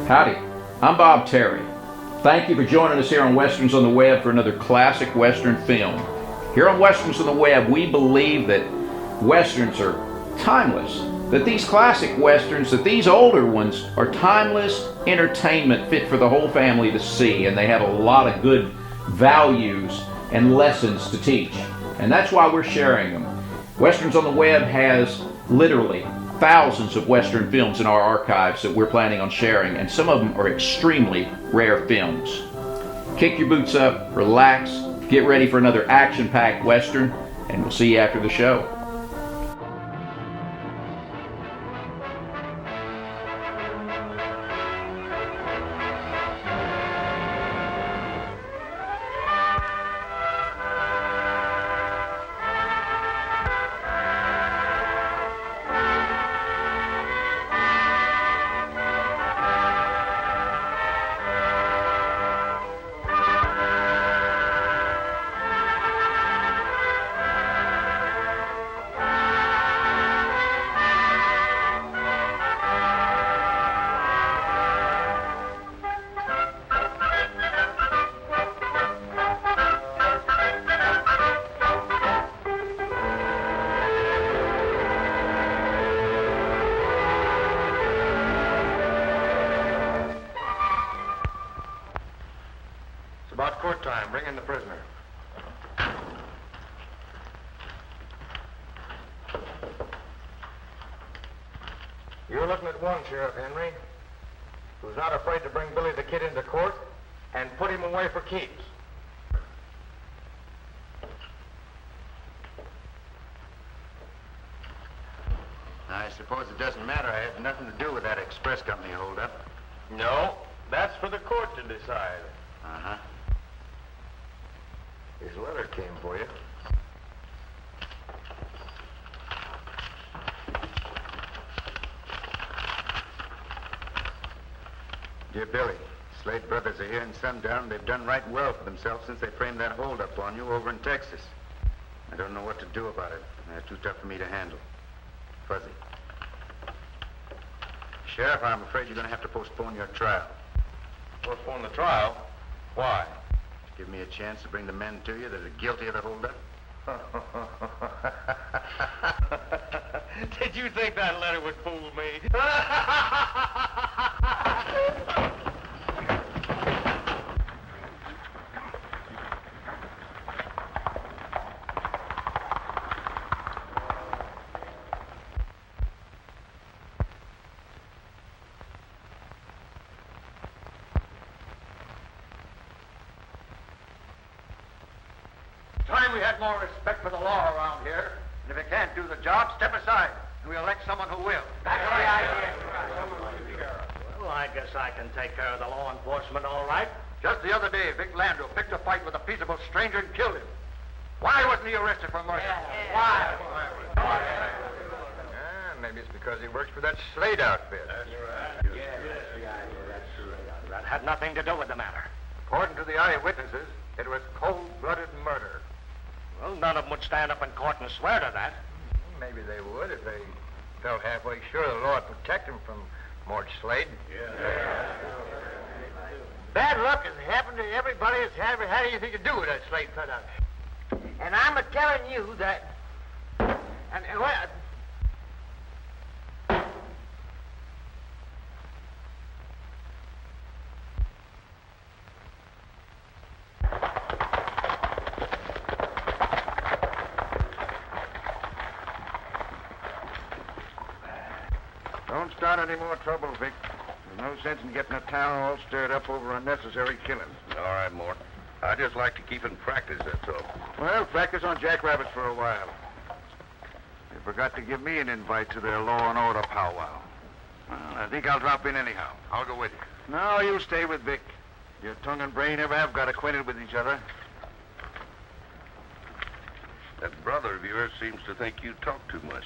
Howdy, I'm Bob Terry. Thank you for joining us here on Westerns on the Web for another classic Western film. Here on Westerns on the Web, we believe that Westerns are timeless, that these classic Westerns, that these older ones are timeless entertainment fit for the whole family to see, and they have a lot of good values and lessons to teach. And that's why we're sharing them. Westerns on the Web has literally thousands of Western films in our archives that we're planning on sharing, and some of them are extremely rare films. Kick your boots up, relax, get ready for another action-packed Western, and we'll see you after the show. About court time. Bring in the prisoner. You're looking at one, Sheriff Henry, who's not afraid to bring Billy the Kid into court and put him away for keeps. I suppose it doesn't matter. I had nothing to do with that express company holdup. No, that's for the court to decide. Uh-huh. His letter came for you. Dear Billy, Slade brothers are here in Sundown. They've done right well for themselves since they framed that holdup on you over in Texas. I don't know what to do about it. They're too tough for me to handle. Fuzzy. Sheriff, I'm afraid you're going to have to postpone your trial. Postpone the trial? Why? Give me a chance to bring the men to you that are guilty of the holdup. Did you think that letter would fool me? Time we had more respect for the law around here. And if you can't do the job, step aside, and we'll elect someone who will. That's the idea. Well, I guess I can take care of the law enforcement all right. Just the other day, Vic Landreau picked a fight with a peaceable stranger and killed him. Why wasn't he arrested for murder? Why? Maybe it's because he works for that Slade outfit. That's right. That's true. That had nothing to do with the matter. According to the eyewitnesses, it was cold-blooded murder. Well, none of them would stand up in court and swear to that. Maybe they would if they felt halfway sure the law would protect them from Mort Slade. Bad luck has happened to everybody that's had anything to do with that Slade fella. And I'm a-telling you that... well... Don't start any more trouble, Vic. There's no sense in getting a town all stirred up over unnecessary killings. All right, Mort. I just like to keep in practice, that's all. Well, practice on jackrabbits for a while. They forgot to give me an invite to their law and order powwow. Well, I think I'll drop in anyhow. I'll go with you. No, you stay with Vic. Your tongue and brain never have got acquainted with each other. That brother of yours seems to think you talk too much.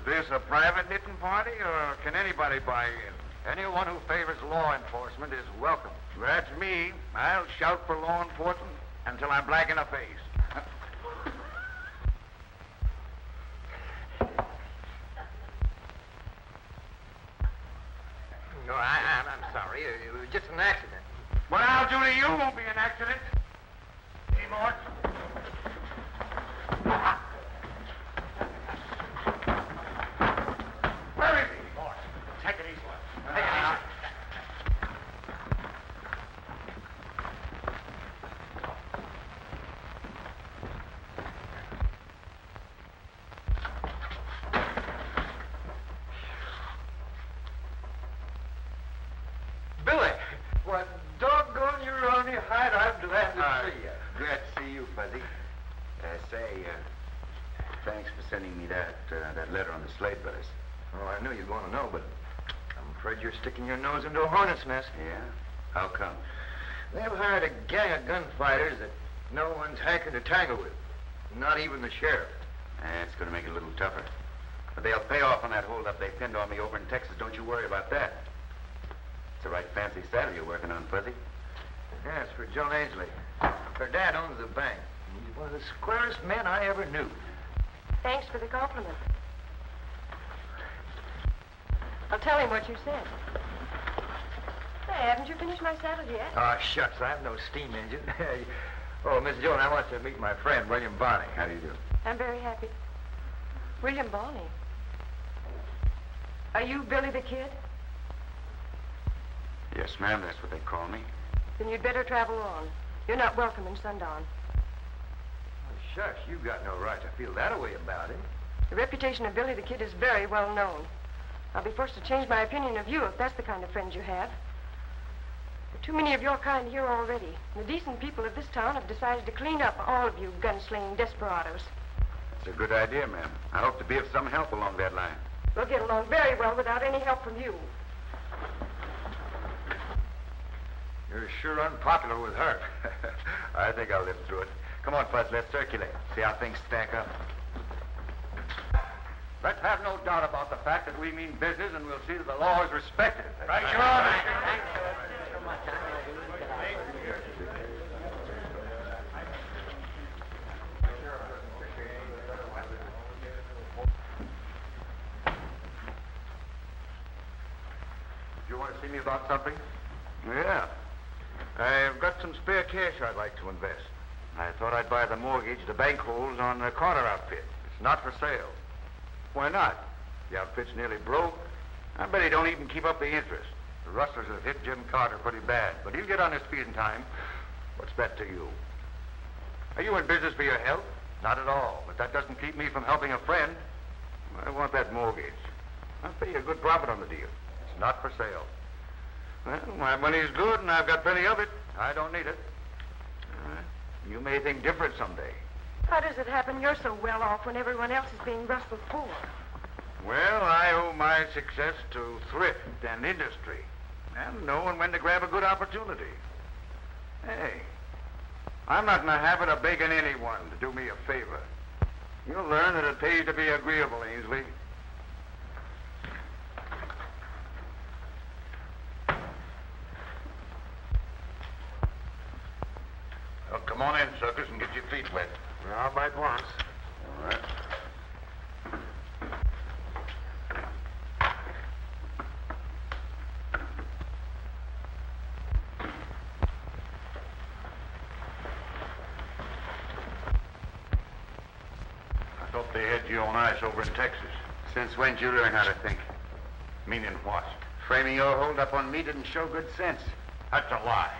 Is this a private knitting party, or can anybody buy in? Anyone who favors law enforcement is welcome. That's me. I'll shout for law enforcement until I'm black in the face. No, I'm sorry. It was just an accident. What I'll do to you won't be an accident. Hey, Mort. Where is he? Mort, take it easy. Take it easy. Billy, what doggone you're on your hide. I'm glad to see you. Glad to see you, Fuzzy. Thanks for sending me that letter on the Slade brothers. Oh, I knew you'd want to know, but I'm afraid you're sticking your nose into a hornet's nest. Yeah? How come? They've hired a gang of gunfighters that no one's hankered to tangle with. Not even the sheriff. It's going to make it a little tougher. But they'll pay off on that holdup they pinned on me over in Texas. Don't you worry about that. It's a right fancy saddle you're working on, Fuzzy. Yeah, it's for Joan Ainsley. Her dad owns the bank. He's one of the squarest men I ever knew. Thanks for the compliment. I'll tell him what you said. Hey, haven't you finished my saddle yet? Oh, shucks, I have no steam engine. Oh, Miss Joan, I want you to meet my friend, William Barney. How do you do? I'm very happy. William Barney. Are you Billy the Kid? Yes, ma'am, that's what they call me. Then you'd better travel on. You're not welcome in Sundown. Oh, shucks, you've got no right to feel that way about him. The reputation of Billy the Kid is very well known. I'll be forced to change my opinion of you if that's the kind of friends you have. There are too many of your kind here already. The decent people of this town have decided to clean up all of you gunslinging desperados. It's a good idea, ma'am. I hope to be of some help along that line. We'll get along very well without any help from you. You're sure unpopular with her. I think I'll live through it. Come on, Fuzz, let's circulate. See how things stack up. Let's have no doubt about the fact that we mean business, and we'll see that the law is respected. Right, You want to see me about something? Yeah. I've got some spare cash I'd like to invest. I thought I'd buy the mortgage the bank holds on the Carter outfit. It's not for sale. Why not? The outfit's nearly broke. I bet he don't even keep up the interest. The rustlers have hit Jim Carter pretty bad, but he'll get on his feet in time. What's that to you? Are you in business for your health? Not at all, but that doesn't keep me from helping a friend. I want that mortgage. I'll pay you a good profit on the deal. It's not for sale. Well, my money's good, and I've got plenty of it. I don't need it. You may think different someday. How does it happen you're so well off when everyone else is being rustled poor? Well, I owe my success to thrift and industry, and knowing when to grab a good opportunity. Hey, I'm not in the habit of begging anyone to do me a favor. You'll learn that it pays to be agreeable, Ainsley. Well, come on in, suckers, and get your feet wet. I'll bite once. All right. I thought they had you on ice over in Texas. Since when did you learn how to think? Meaning what? Framing your holdup on me didn't show good sense. That's a lie.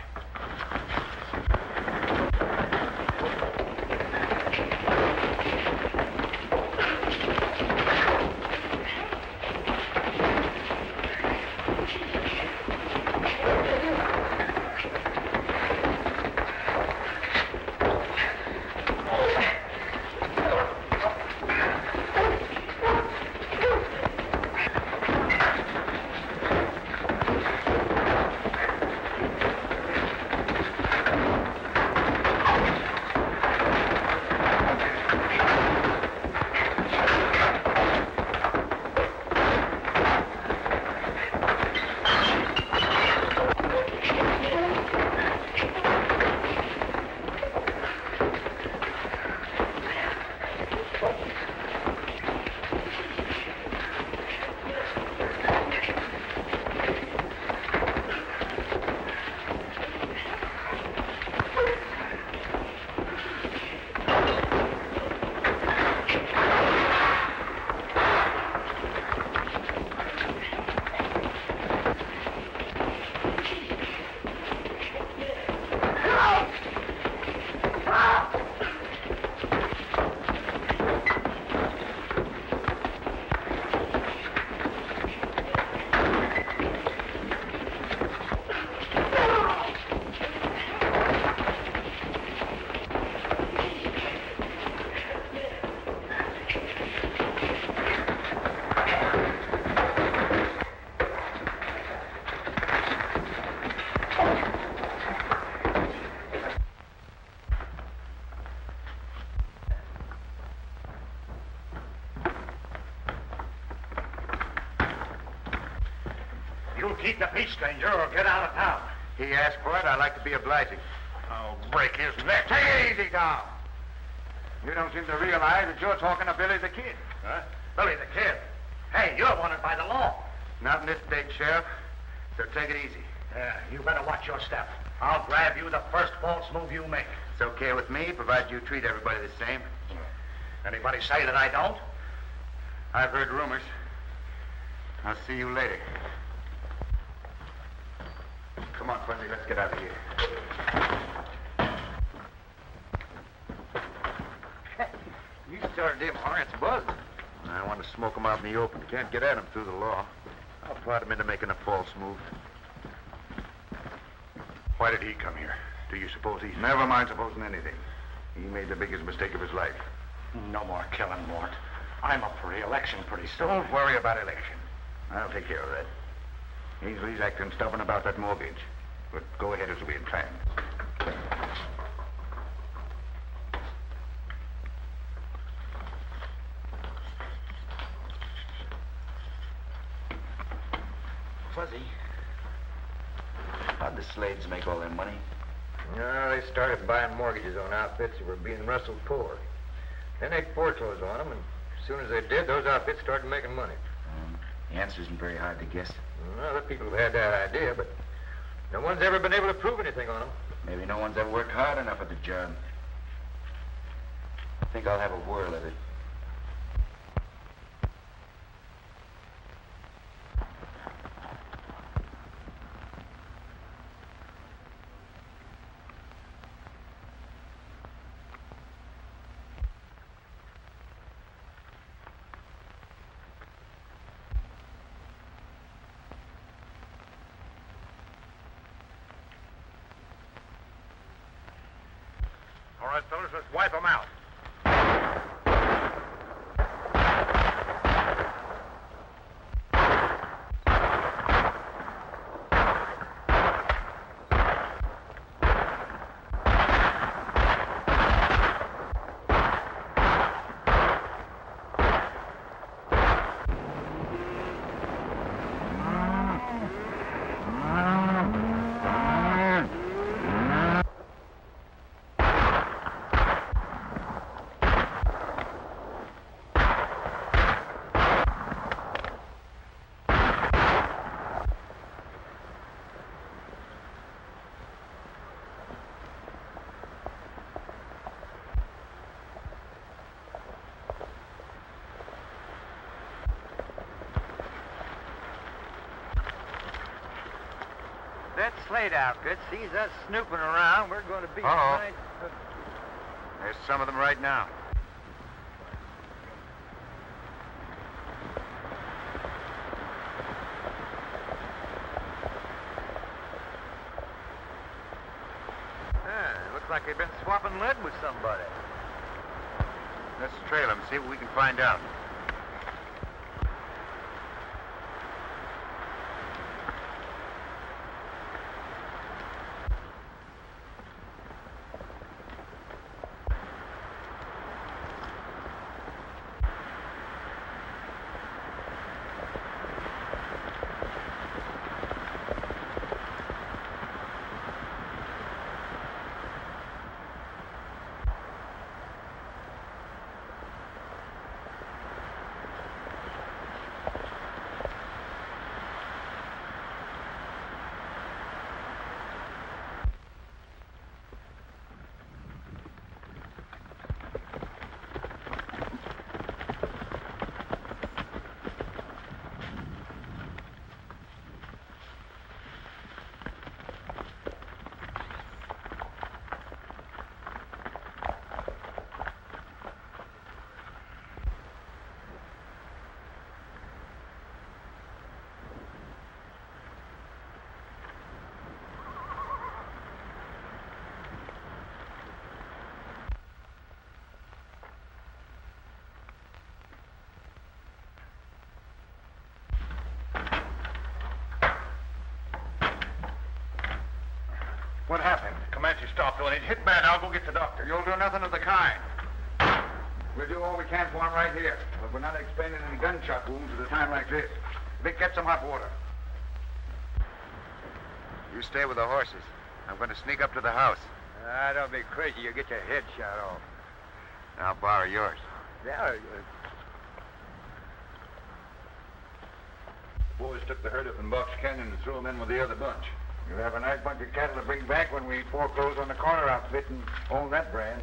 You'll keep the peace, stranger, or get out of town. He asked for it. I'd like to be obliging. I'll break his neck. Take it easy, Tom. You don't seem to realize that you're talking to Billy the Kid. Huh? Billy the Kid. Hey, you're wanted by the law. Not in this state, Sheriff. So take it easy. Yeah, you better watch your step. I'll grab you the first false move you make. It's okay with me, provided you treat everybody the same. Anybody say that I don't? I've heard rumors. I'll see you later. Come on, Fuzzy, let's get out of here. You started them Hornets buzzing. I want to smoke them out in the open. Can't get at them through the law. I'll plot him into making a false move. Why did he come here? Do you suppose he's... Never mind supposing anything. He made the biggest mistake of his life. No more killing, Mort. I'm up for re-election pretty soon. Don't worry about election. I'll take care of that. Ainsley's acting stubborn about that mortgage. But go ahead as we had planned. Fuzzy, how'd the Slades make all their money? No, they started buying mortgages on outfits that were being rustled poor. Then they foreclosed on them, and as soon as they did, those outfits started making money. The answer isn't very hard to guess. Well, other people have had that idea, but no one's ever been able to prove anything on them. Maybe no one's ever worked hard enough at the job. I think I'll have a whirl at it. All right, fellas, let's wipe them out. That Slade outfit sees us snooping around. We're going to be Uh-oh. tonight. There's some of them right now. Yeah, looks like they've been swapping lead with somebody. Let's trail them, see what we can find out. What happened? Comanche stopped when it hit bad. I'll go get the doctor. You'll do nothing of the kind. We'll do all we can for him right here. But we're not expending any gunshot wounds at a time like this. Vic, get some hot water. You stay with the horses. I'm going to sneak up to the house. Don't be crazy. You'll get your head shot off. I'll borrow yours. Yeah, Boys took the herd up in Box Canyon and threw them in with the other bunch. You'll have a nice bunch of cattle to bring back when we foreclose on the corner outfit and own that brand.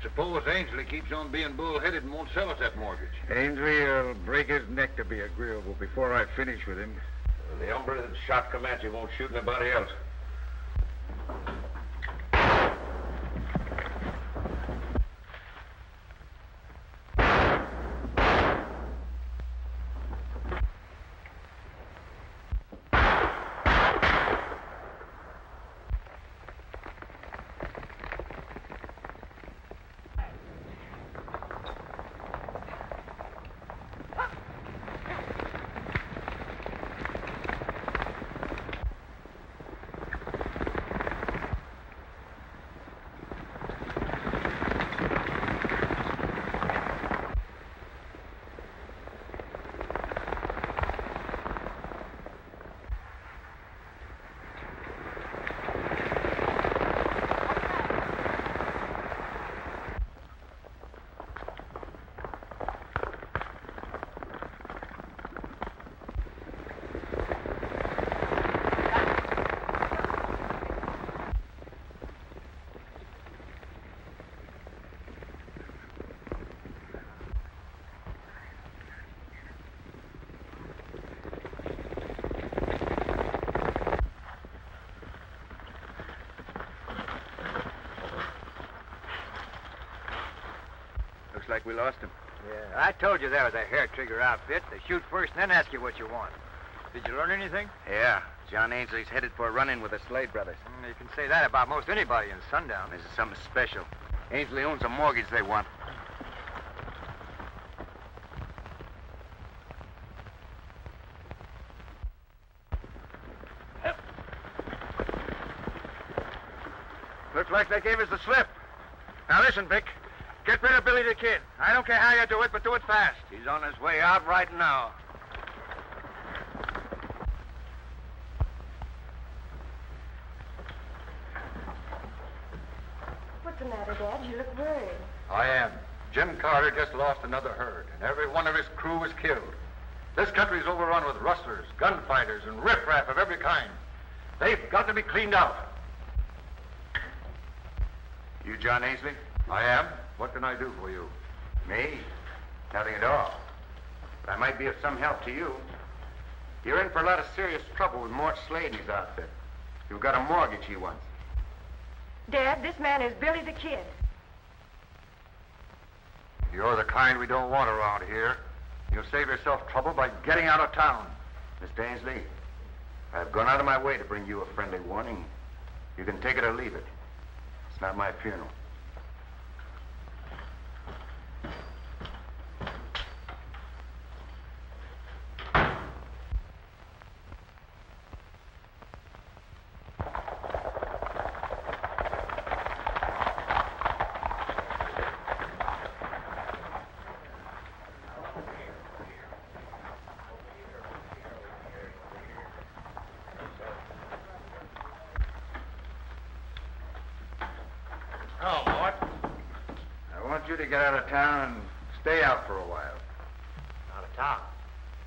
Suppose Ainsley keeps on being bull-headed and won't sell us that mortgage. Ainsley will break his neck to be agreeable before I finish with him. The hombre that shot Comanche won't shoot anybody else. Looks like we lost him. Yeah, I told you there was a hair-trigger outfit. They shoot first and then ask you what you want. Did you learn anything? Yeah. John Ainsley's headed for a run-in with the Slade brothers. You can say that about most anybody in Sundown. This is something special. Ainsley owns a mortgage they want. Looks like they gave us the slip. Now listen, Vic. Get rid of Billy the Kid. I don't care how you do it, but do it fast. He's on his way out right now. What's the matter, Dad? You look worried. I am. Jim Carter just lost another herd, and every one of his crew was killed. This country's overrun with rustlers, gunfighters, and riffraff of every kind. They've got to be cleaned out. You John Ainsley? I am. What can I do for you? Me? Nothing at all. But I might be of some help to you. You're in for a lot of serious trouble with Mort Slade and his outfit. You've got a mortgage he wants. Dad, this man is Billy the Kid. You're the kind we don't want around here. You'll save yourself trouble by getting out of town. Mr. Ainsley, I've gone out of my way to bring you a friendly warning. You can take it or leave it. It's not my funeral. Oh, Mort. I want you to get out of town and stay out for a while. Out of town.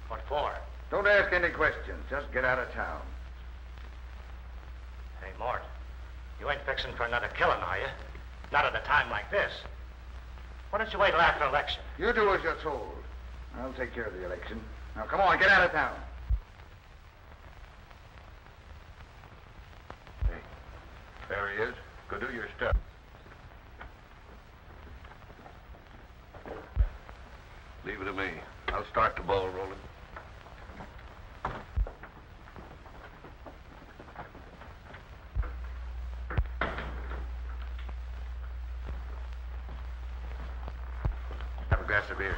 What for? Don't ask any questions. Just get out of town. Hey, Mort. You ain't fixing for another killing, are you? Not at a time like this. Why don't you wait till after election? You do as you're told. I'll take care of the election. Now, come on, get out of town. Hey, there he is. Go do your stuff. Leave it to me. I'll start the ball rolling. Have a glass of beer.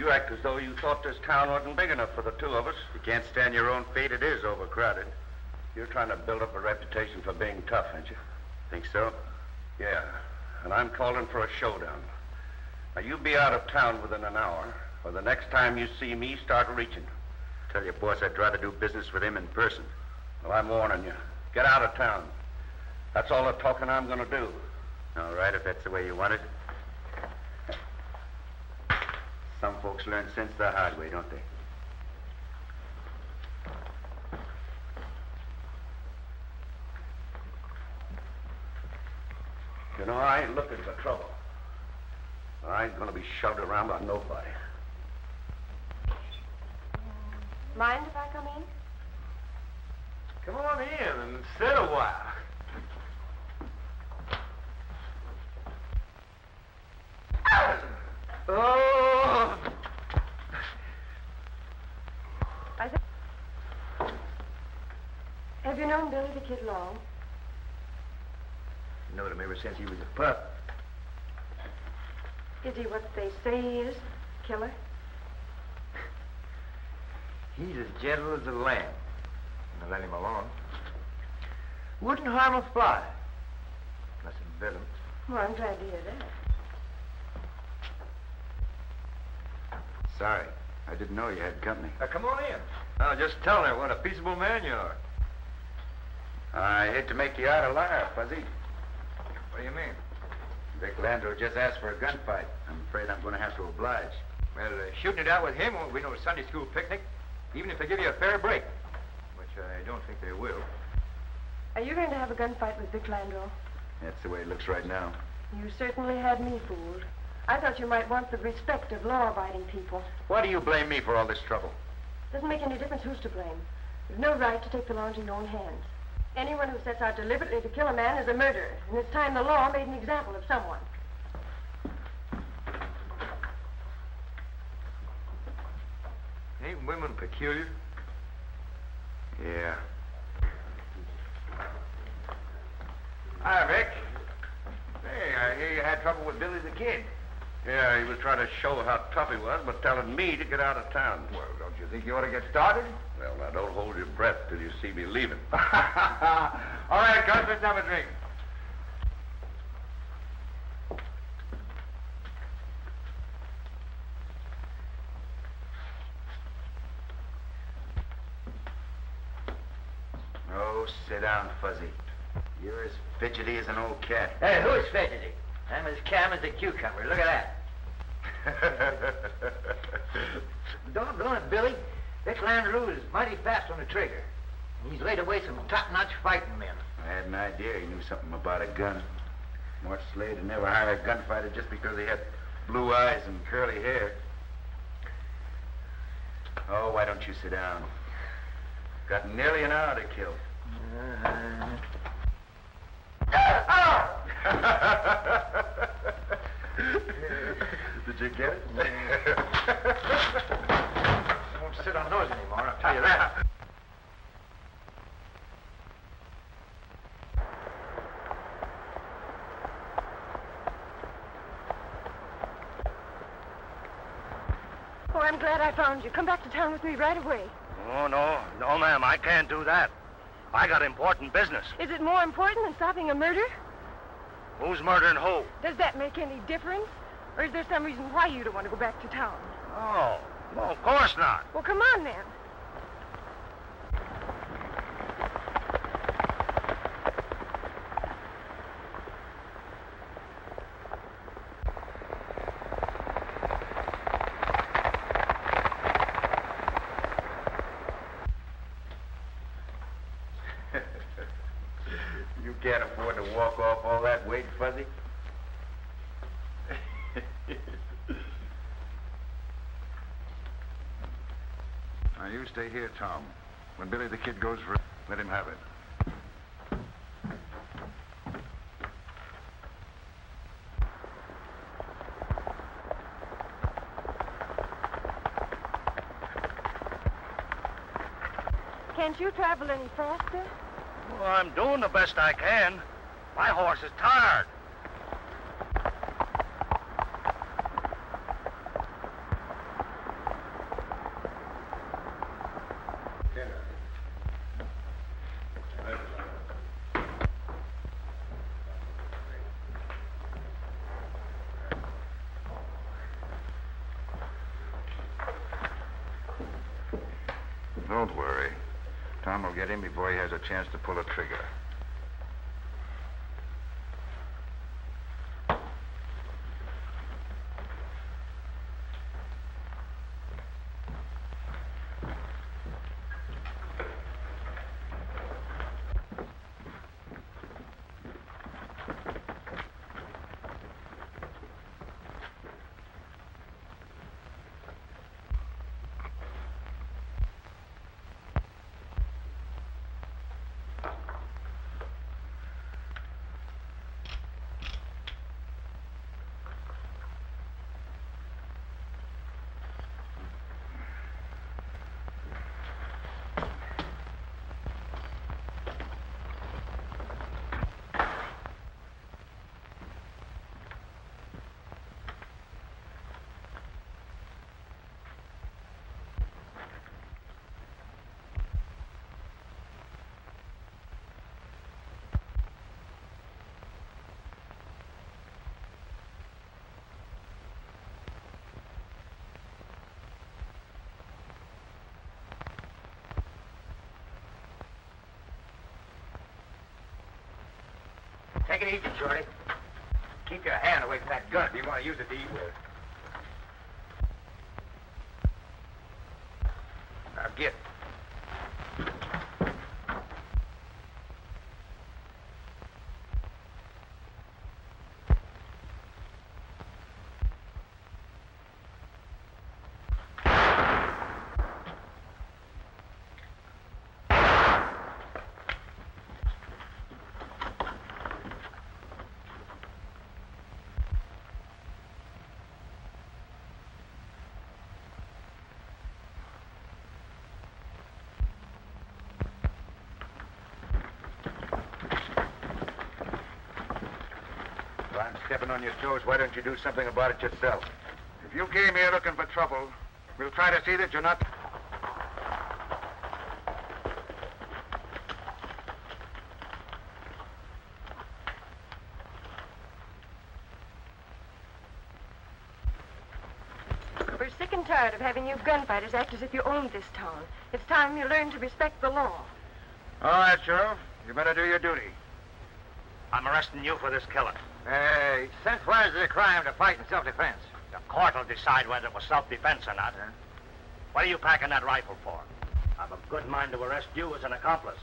You act as though you thought this town wasn't big enough for the two of us. You can't stand your own fate. It is overcrowded. You're trying to build up a reputation for being tough, ain't you? Think so? Yeah, and I'm calling for a showdown. Now, you be out of town within an hour, or the next time you see me, start reaching. Tell your boss I'd rather do business with him in person. Well, I'm warning you. Get out of town. That's all the talking I'm going to do. All right, if that's the way you want it. Some folks learn sense the hard way, don't they? You know, I ain't looking for trouble. I ain't going to be shoved around by nobody. Mind if I come in? Come on in and sit a while. Oh! Have you known Billy the Kid long? Known him ever since he was a pup. Is he what they say he is? Killer? He's as gentle as a lamb. Now let him alone. Wouldn't harm a fly. Unless it bit him. Well, I'm glad to hear that. Sorry. I didn't know you had company. Come on in. Now, just tell her what a peaceable man you are. I hate to make you out a liar, Fuzzy. What do you mean? Vic Landro just asked for a gunfight. I'm afraid I'm going to have to oblige. Well, shooting it out with him won't be no Sunday school picnic, even if they give you a fair break, which I don't think they will. Are you going to have a gunfight with Vic Landro? That's the way it looks right now. You certainly had me fooled. I thought you might want the respect of law-abiding people. Why do you blame me for all this trouble? Doesn't make any difference who's to blame. You've no right to take the law into your own hands. Anyone who sets out deliberately to kill a man is a murderer, and it's time the law made an example of someone. Ain't women peculiar? Yeah. Hi, Vic. Hey, I hear you had trouble with Billy the Kid. Yeah, he was trying to show how tough he was, but telling me to get out of town. Well, don't you think you ought to get started? Well, now, don't hold your breath till you see me leaving. All right, Gus, let's have a drink. Oh, sit down, Fuzzy. You're as fidgety as an old cat. Hey, who's fidgety? I'm as calm as a cucumber. Look at that. Doggone it, Billy. Vic Landreau is mighty fast on the trigger. He's laid away some top-notch fighting men. I had an idea he knew something about a gun. Mort Slade would never hire a gunfighter just because he had blue eyes and curly hair. Oh, why don't you sit down? Got nearly an hour to kill. Did you get it? I won't sit on those anymore, I'll tell you that. Oh, I'm glad I found you. Come back to town with me right away. Oh, no, ma'am, I can't do that. I got important business. Is it more important than stopping a murder? Who's murdering who? Does that make any difference? Or is there some reason why you don't want to go back to town? Oh, no, of course not. Well, come on then. You can't afford to walk off all that weight, Fuzzy. Now, you stay here, Tom. When Billy the Kid goes for it, let him have it. Can't you travel any faster? Well, I'm doing the best I can. My horse is tired. Don't worry. Tom will get him before he has a chance to pull a trigger. Take it easy, Shorty. Keep your hand away from that gun if you want to use it to eat with. Now get. I'm stepping on your toes. Why don't you do something about it yourself? If you came here looking for trouble, we'll try to see that you're not... We're sick and tired of having you gunfighters act as if you owned this town. It's time you learned to respect the law. All right, Sheriff. You better do your duty. I'm arresting you for this killing. Hey, since when is it a crime to fight in self-defense? The court will decide whether it was self-defense or not. What are you packing that rifle for? I've a good mind to arrest you as an accomplice.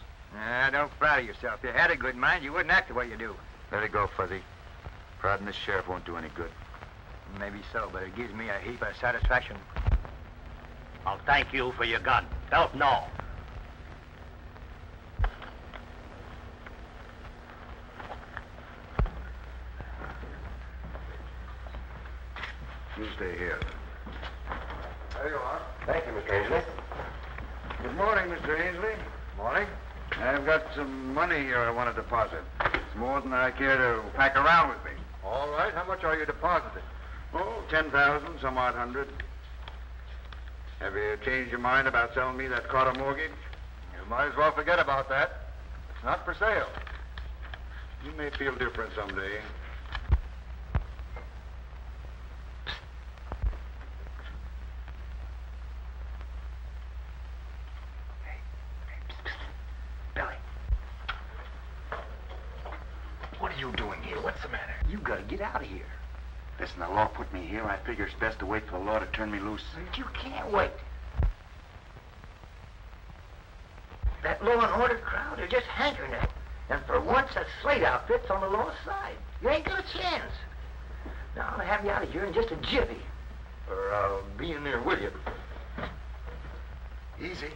Don't flatter yourself. If you had a good mind, you wouldn't act the way you do. Let it go, Fuzzy. Prodding the sheriff won't do any good. Maybe so, but it gives me a heap of satisfaction. I'll thank you for your gun. Don't know. You stay here. There you are. Thank you, Mr. Ainsley. Good morning, Mr. Ainsley. Morning. I've got some money here I want to deposit. It's more than I care to pack around with me. All right. How much are you depositing? Oh, 10,000, some odd hundred. Have you changed your mind about selling me that Carter mortgage? You might as well forget about that. It's not for sale. You may feel different someday. Billy. What are you doing here? What's the matter? You gotta get out of here. Listen, the law put me here. I figure it's best to wait for the law to turn me loose. But you can't wait. That law and order crowd are just hankering at it. And for once, that Slade outfit's on the law's side. You ain't got a chance. Now, I'll have you out of here in just a jiffy. Or I'll be in there with you. Easy.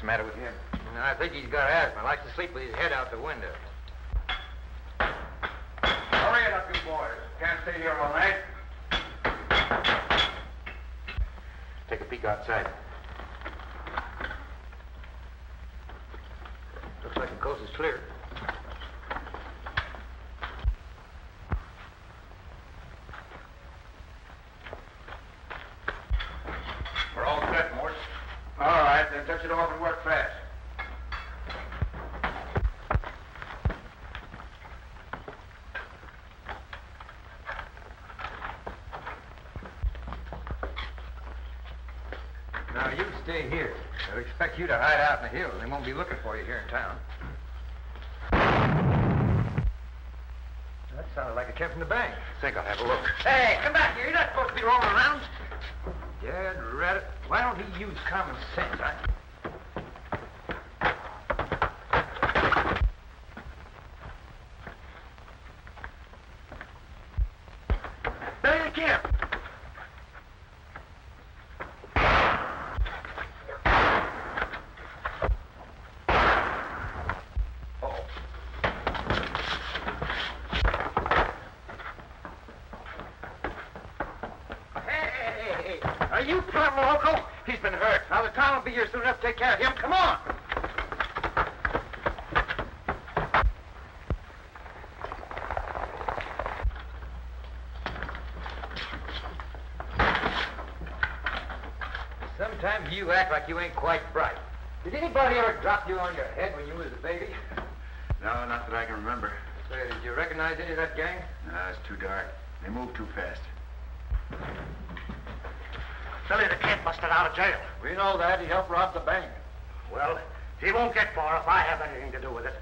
the matter with him? I think he's got asthma. Likes to sleep with his head out the window. Hurry it up, you boys. Can't stay here all night. Take a peek outside. Looks like the coast is clear. We're all set, Mort. All right, then touch it off and work fast. Now, you stay here. They'll expect you to hide out in the hills. They won't be looking for you here in town. That sounded like it came from the bank. I think I'll have a look. Hey, come back here. You're not supposed to be roaming around. Dad, rat, why don't he use common sense? Billy the Kid! Hey! Are you plumb loco? He's been hurt. Now the town will be here soon enough to take care of him. Come on! Sometimes you act like you ain't quite bright. Did anybody ever drop you on your head when you was a baby? No, not that I can remember. Say, did you recognize any of that gang? No, it's too dark. They move too fast. Billy the Kid busted out of jail. We know that. He helped rob the bank. Well, he won't get far if I have anything to do with it.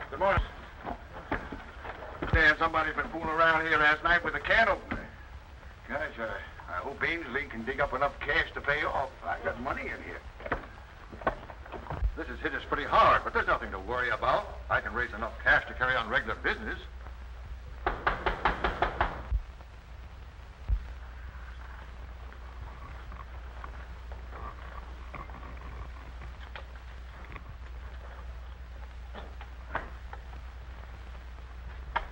Good morning. Dan, somebody's been fooling around here last night with a can opener. Gosh, I hope Ainsley can dig up enough cash to pay off. I got money in here. This has hit us pretty hard, but there's nothing to worry about. I can raise enough cash to carry on regular business.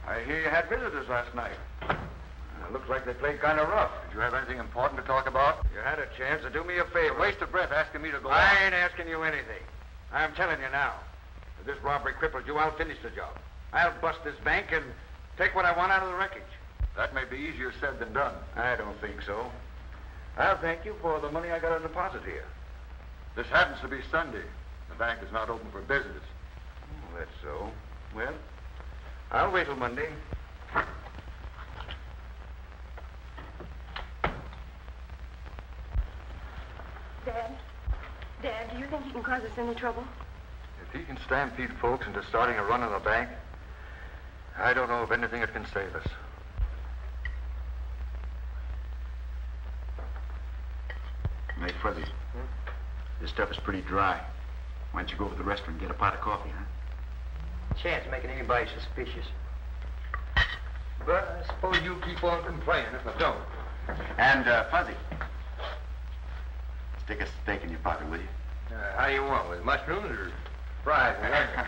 I hear you had visitors last night. Looks like they played kind of rough. Did you have anything important to talk about? You had a chance to do me a favor. A waste of breath asking me to go I on. ain't asking you anything. I'm telling you now. If this robbery cripples you, I'll finish the job. I'll bust this bank and take what I want out of the wreckage. That may be easier said than done. I don't think so. I'll thank you for the money I got on deposit here. This happens to be Sunday. The bank is not open for business. Oh, that's so. Well, I'll wait till Monday. Dad, do you think he can cause us any trouble? If he can stampede folks into starting a run on the bank, I don't know of anything that can save us. Hey, Fuzzy. This stuff is pretty dry. Why don't you go over to the restaurant and get a pot of coffee, huh? Chance of making anybody suspicious. But I suppose you keep on complaining if I don't. And, Fuzzy, stick a steak in your pocket, will you? How do you want, with mushrooms or fries with onions?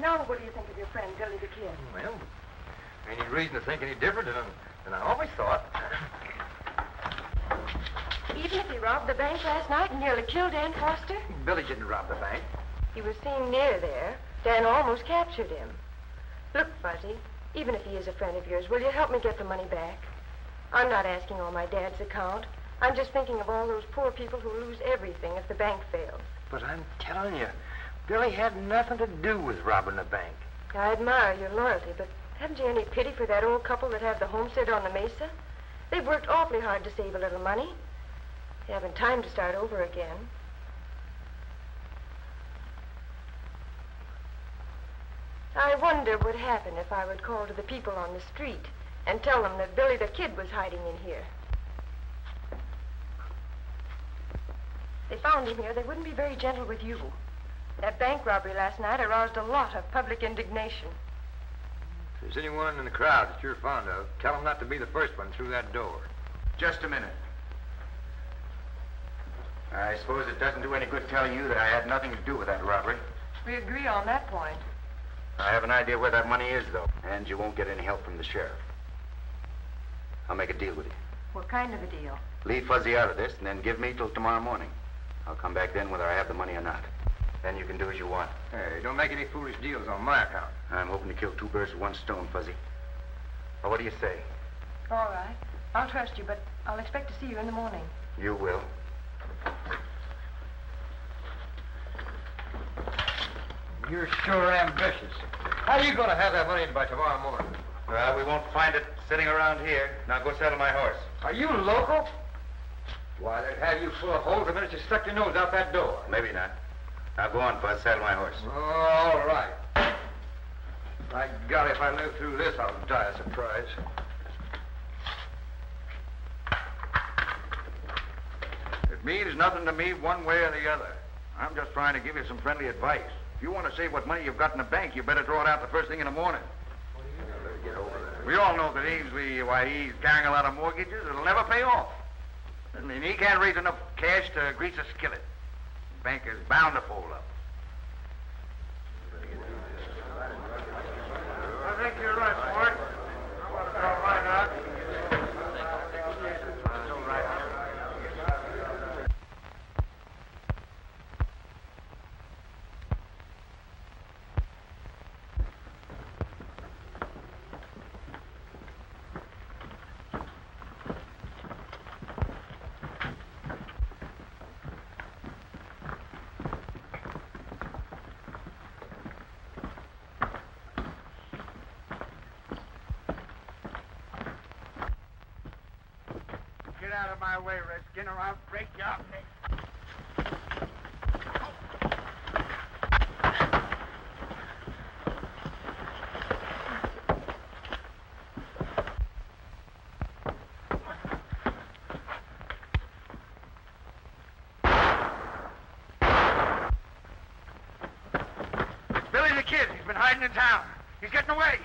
Now, what do you think of your friend, Billy the Kid? Well, any reason to think any different than I always thought. Even if he robbed the bank last night and nearly killed Dan Foster? Billy didn't rob the bank. He was seen near there. Dan almost captured him. Look, Fuzzy, even if he is a friend of yours, will you help me get the money back? I'm not asking on my dad's account. I'm just thinking of all those poor people who lose everything if the bank fails. But I'm telling you, Billy had nothing to do with robbing the bank. I admire your loyalty, but haven't you any pity for that old couple that have the homestead on the mesa? They've worked awfully hard to save a little money. They haven't time to start over again. I wonder wonder would happen if I would call to the people on the street and tell them that Billy the Kid was hiding in here. If they found him here, they wouldn't be very gentle with you. That bank robbery last night aroused a lot of public indignation. If there's anyone in the crowd that you're fond of, tell them not to be the first one through that door. Just a minute. I suppose it doesn't do any good telling you that I had nothing to do with that robbery. We agree on that point. I have an idea where that money is, though, and you won't get any help from the sheriff. I'll make a deal with you. What kind of a deal? Leave Fuzzy out of this, and then give me till tomorrow morning. I'll come back then whether I have the money or not. Then you can do as you want. Hey, don't make any foolish deals on my account. I'm hoping to kill two birds with one stone, Fuzzy. Well, what do you say? All right. I'll trust you, but I'll expect to see you in the morning. You will. You're sure ambitious. How are you going to have that money in by tomorrow morning? Well, we won't find it sitting around here. Now go saddle my horse. Are you local? Why, they'd have you full of holes the minute you stuck your nose out that door. Maybe not. Now go on, Fuzz. Saddle my horse. All right. By golly, if I live through this, I'll die of surprise. It means nothing to me one way or the other. I'm just trying to give you some friendly advice. If you want to save what money you've got in the bank, you better throw it out the first thing in the morning. We all know that he's carrying a lot of mortgages. It'll never pay off. I mean, he can't raise enough cash to grease a skillet. The bank is bound to fold up. I think you're right, Mort. Why not? Get out of my way, Redskin, or I'll break you up. It's Billy the Kid. He's been hiding in town. He's getting away.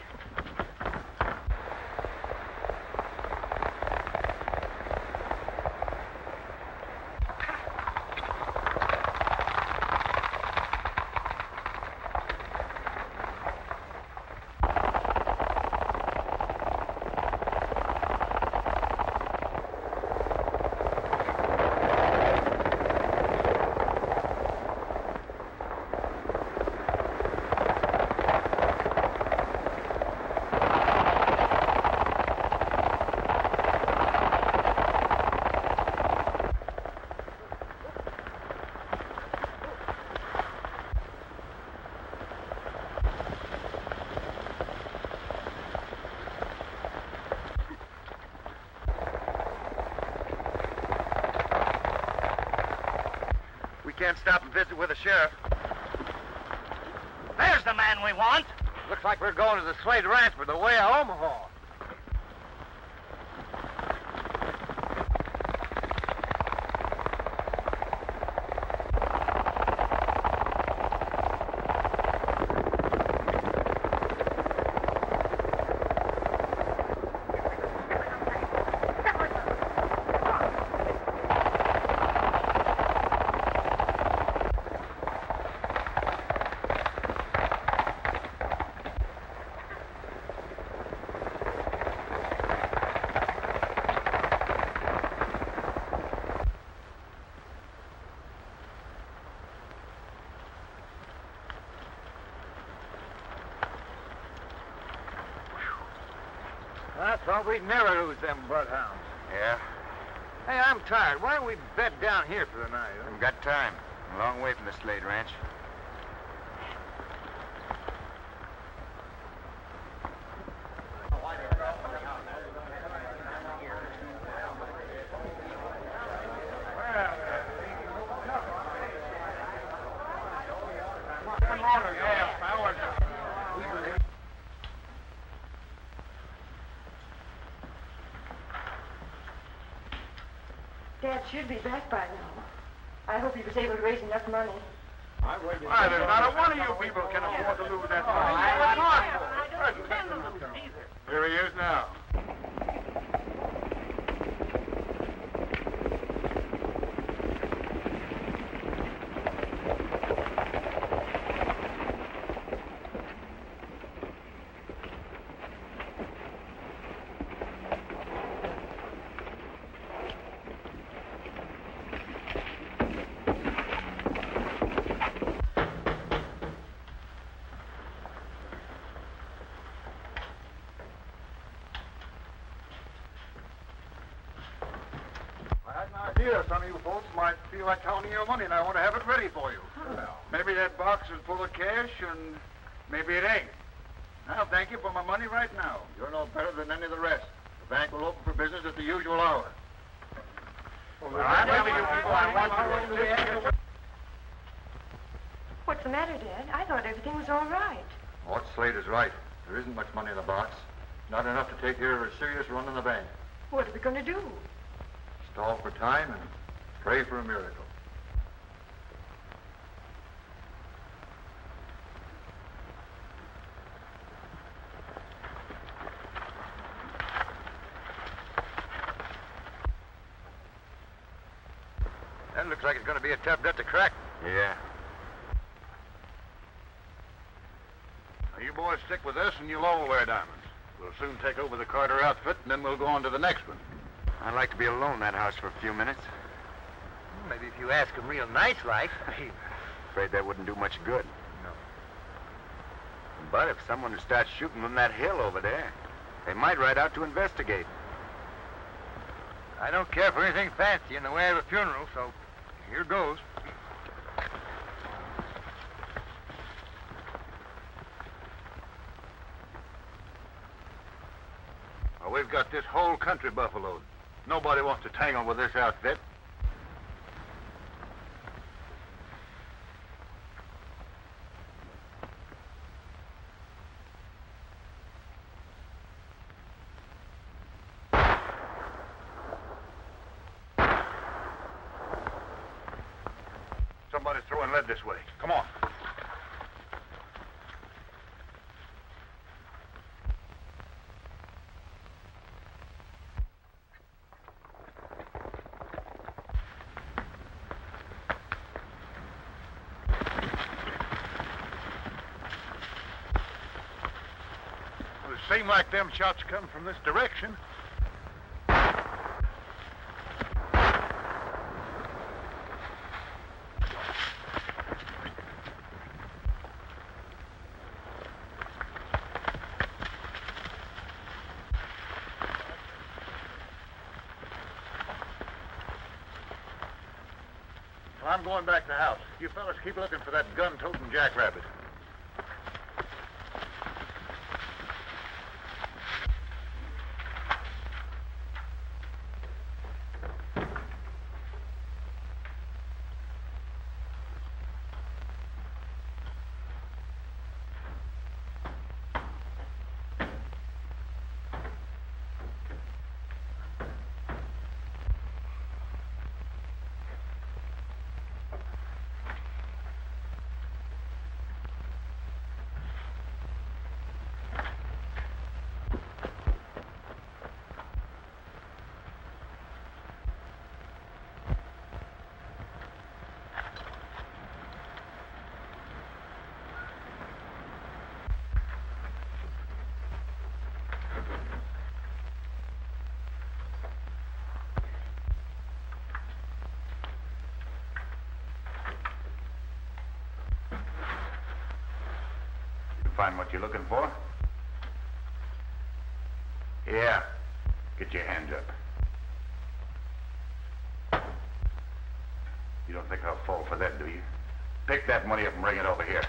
Can't stop and visit with the sheriff. There's the man we want. Looks like we're going to the Slade Ranch for the way of Omaha. I thought we'd never lose them bloodhounds. Yeah? Hey, I'm tired. Why don't we bed down here for the night? Huh? We've got time. A long way from the Slade Ranch. Dad should be back by now. I hope he was able to raise enough money. Why, there's not a one of you people can afford to lose that money. I don't intend to lose it either. Here he is now. Here, some of you folks might feel like counting your money, and I want to have it ready for you. Maybe that box is full of cash, and maybe it ain't. I'll thank you for my money right now. You're no better than any of the rest. The bank will open for business at the usual hour. I'm telling you people, I want you. What's the matter, Dad? I thought everything was all right. What Slade is right. There isn't much money in the box. Not enough to take care of a serious run in the bank. What are we going to do? Stall for time and pray for a miracle. That looks like it's going to be a tough nut to crack. Yeah. Now, you boys stick with us, and you'll all wear diamonds. We'll soon take over the Carter outfit, and then we'll go on to the next one. I'd like to be alone in that house for a few minutes. Maybe if you ask him real nice like. Afraid that wouldn't do much good. No. But if someone starts shooting from that hill over there, they might ride out to investigate. I don't care for anything fancy in the way of a funeral, so here goes. Well, we've got this whole country buffaloed. Nobody wants to tangle with this outfit. Somebody's throwing lead this way. Come on. Well, it seemed like them shots come from this direction. Well, I'm going back to the house. You fellas keep looking for that gun-toting jackrabbit. Find what you're looking for? Yeah. Get your hands up. You don't think I'll fall for that, do you? Pick that money up and bring it over here.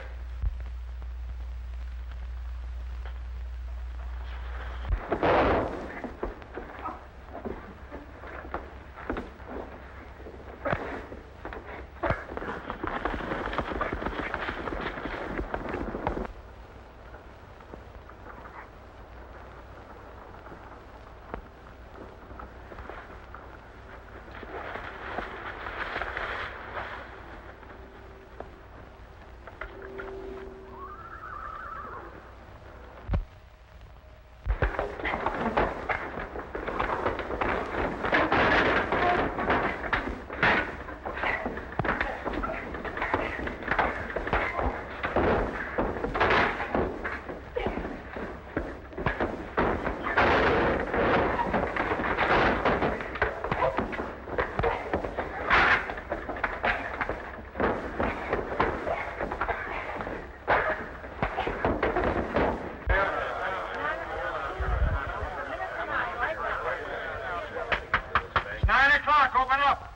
9 o'clock. Open up.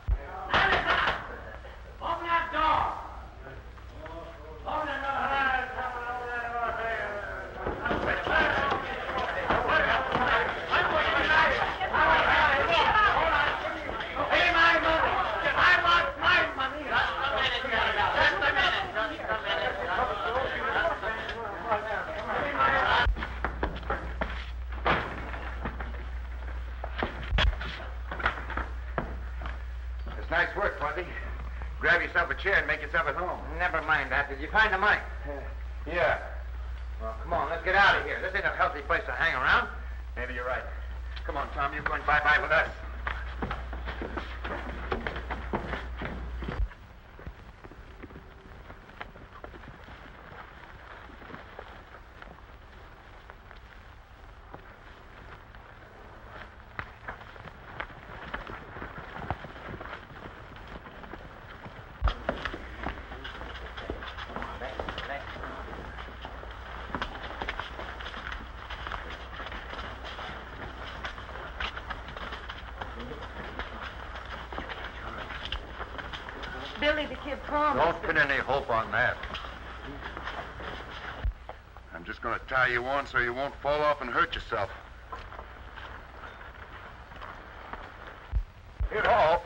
Open that door! Open the door! Pay my money! I want my money! Just a minute, just a minute, just a minute. It's nice work, Fuzzy. Grab yourself a chair and make yourself at home. Never mind that. Did you find the money? Yeah. Well, come on, let's get out of here. This ain't a healthy place to hang around. Maybe you're right. Come on, Tom. You're going bye-bye with us. Billy, the kid promised. Don't pin any hope on that. I'm just going to tie you on so you won't fall off and hurt yourself. Hit all.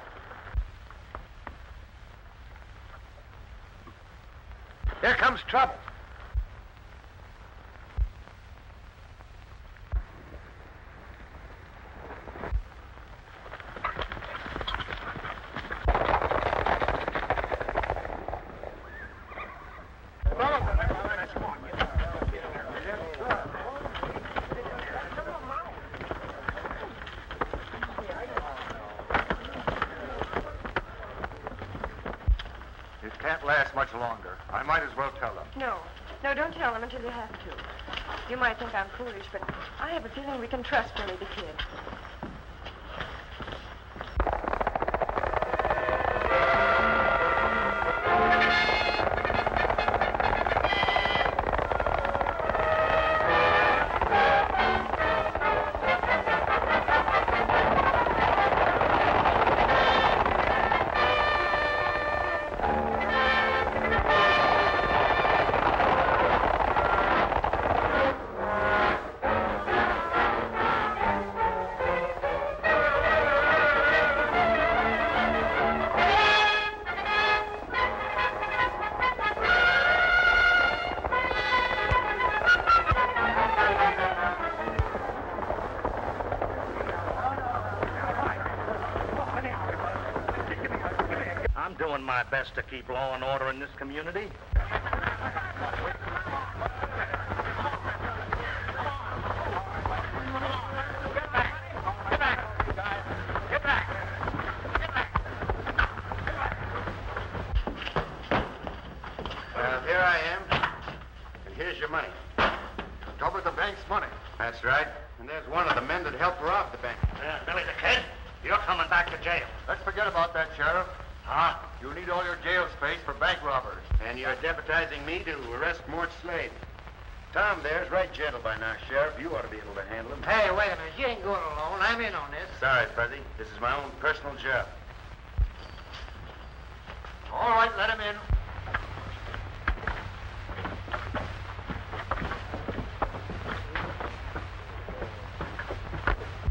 Here comes trouble. It can't last much longer. I might as well tell them. No, don't tell them until you have to. You might think I'm foolish, but I have a feeling we can trust Billy the kid. I'm doing my best to keep law and order in this community. Well, here I am. And here's your money. Double the bank's money. That's right. And there's one of the men that helped rob the bank. Billy the kid, you're coming back to jail. Let's forget about that, Sheriff. Huh? You need all your jail space for bank robbers. And you're deputizing me to arrest Mort Slade. Tom there's right gentle by now, Sheriff. You ought to be able to handle him. Hey, wait a minute. You ain't going alone. I'm in on this. Sorry, Fuzzy. This is my own personal job. All right, let him in.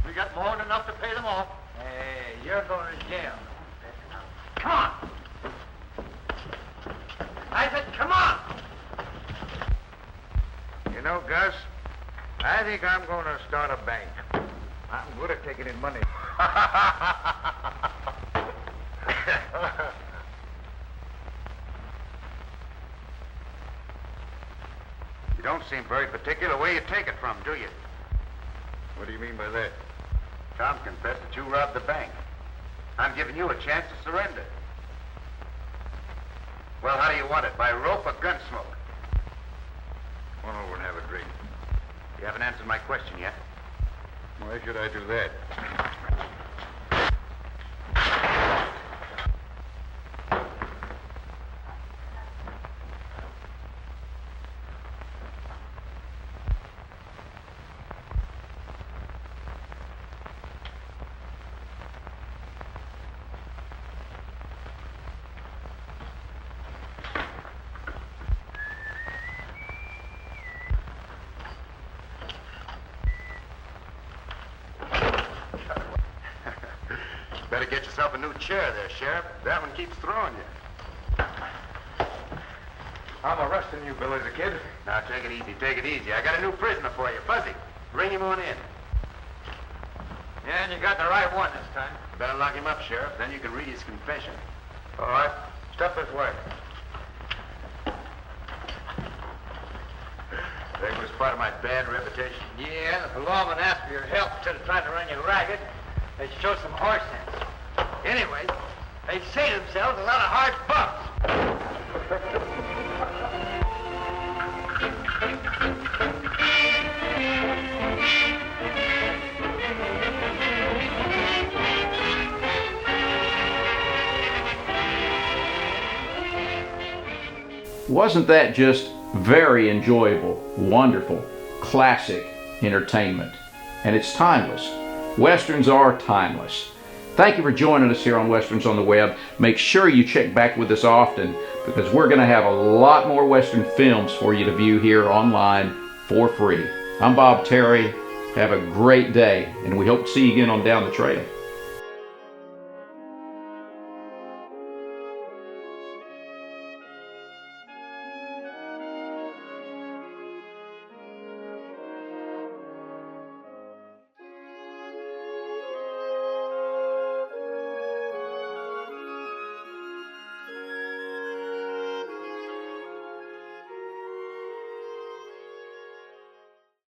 We got more than enough to pay them off. Hey, you're going to jail. Come on! I said, come on! You know, Gus, I think I'm going to start a bank. I'm good at taking in money. You don't seem very particular where you take it from, do you? What do you mean by that? Tom confessed that you robbed the bank. I'm giving you a chance to surrender. Well, how do you want it? By rope or gun smoke? Come on over and have a drink. You haven't answered my question yet. Why should I do that? Better get yourself a new chair there, Sheriff. That one keeps throwing you. I'm arresting you, Billy the Kid. Now, take it easy, take it easy. I got a new prisoner for you, Fuzzy. Bring him on in. Yeah, and you got the right one this time. Better lock him up, Sheriff. Then you can read his confession. All right. Step this way. That was part of my bad reputation. Yeah, if the lawman asked for your help instead of trying to run you ragged, they'd show some horse sense. Anyway, they'd save themselves a lot of hard bumps. Wasn't that just very enjoyable, wonderful, classic entertainment? And it's timeless. Westerns are timeless. Thank you for joining us here on Westerns on the Web. Make sure you check back with us often because we're going to have a lot more Western films for you to view here online for free. I'm Bob Terry. Have a great day, and we hope to see you again on Down the Trail.